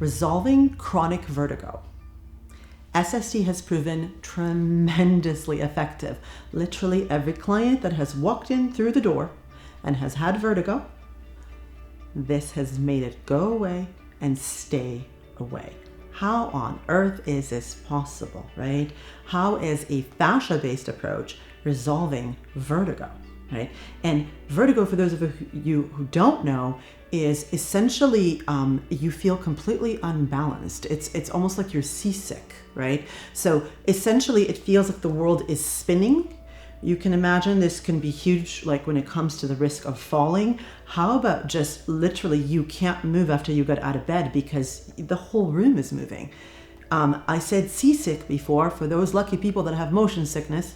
resolving chronic vertigo. SST has proven tremendously effective. Literally every client that has walked in through the door and has had vertigo, this has made it go away and stay away. How on earth is this possible, right? How is a fascia-based approach resolving vertigo, right? And vertigo, for those of you who don't know, is essentially you feel completely unbalanced. It's almost like you're seasick, right? So essentially it feels like the world is spinning. You can imagine this can be huge, like when it comes to the risk of falling. How about just literally you can't move after you got out of bed because the whole room is moving. I said seasick before. For those lucky people that have motion sickness,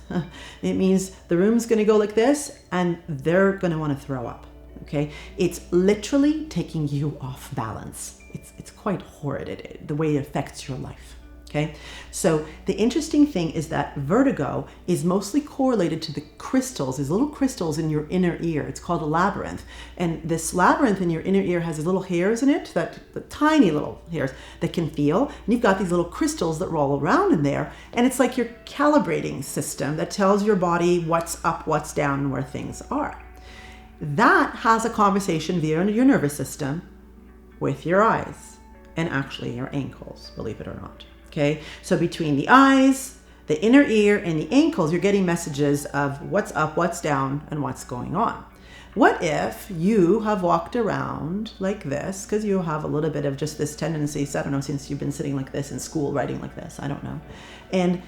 it means the room's going to go like this and they're going to want to throw up. Okay, it's literally taking you off balance. It's quite horrid, the way it affects your life. Okay, so the interesting thing is that vertigo is mostly correlated to the crystals, these little crystals in your inner ear. It's called a labyrinth. And this labyrinth in your inner ear has these little hairs in it, the tiny little hairs that can feel. And you've got these little crystals that roll around in there. And it's like your calibrating system that tells your body what's up, what's down, and where things are. That has a conversation via your nervous system with your eyes and actually your ankles, believe it or not. Okay, so between the eyes, the inner ear, and the ankles, you're getting messages of what's up, what's down, and what's going on. What if you have walked around like this, because you have a little bit of just this tendency, so I don't know, since you've been sitting like this in school, writing like this, I don't know. And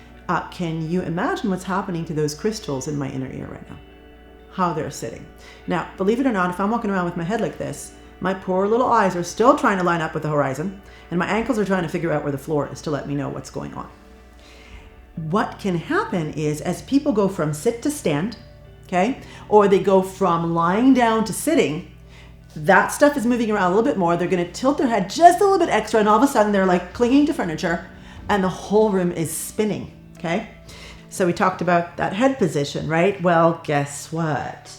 can you imagine what's happening to those crystals in my inner ear right now? How they're sitting. Now, believe it or not, if I'm walking around with my head like this, my poor little eyes are still trying to line up with the horizon, and my ankles are trying to figure out where the floor is to let me know what's going on. What can happen is as people go from sit to stand, okay, or they go from lying down to sitting, that stuff is moving around a little bit more. They're going to tilt their head just a little bit extra, and all of a sudden they're like clinging to furniture, and the whole room is spinning, okay? So we talked about that head position, right? Well, guess what?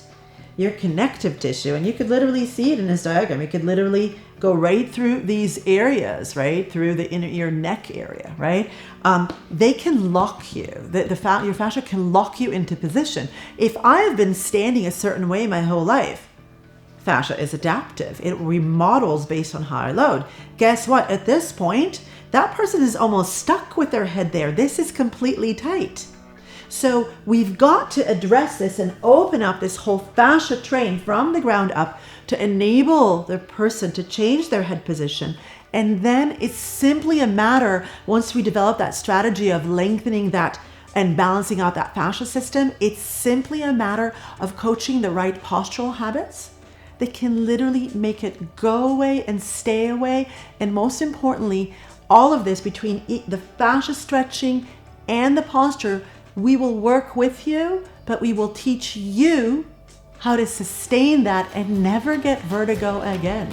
Your connective tissue, and you could literally see it in this diagram. You could literally go right through these areas, right? Through the inner ear neck area, right? They can lock you. Your fascia can lock you into position. If I have been standing a certain way my whole life, fascia is adaptive. It remodels based on high load. Guess what? At this point, that person is almost stuck with their head there. This is completely tight. So we've got to address this and open up this whole fascia train from the ground up to enable the person to change their head position. And then it's simply a matter, once we develop that strategy of lengthening that and balancing out that fascia system, it's simply a matter of coaching the right postural habits that can literally make it go away and stay away. And most importantly, all of this between the fascia stretching and the posture, we will work with you, but we will teach you how to sustain that and never get vertigo again.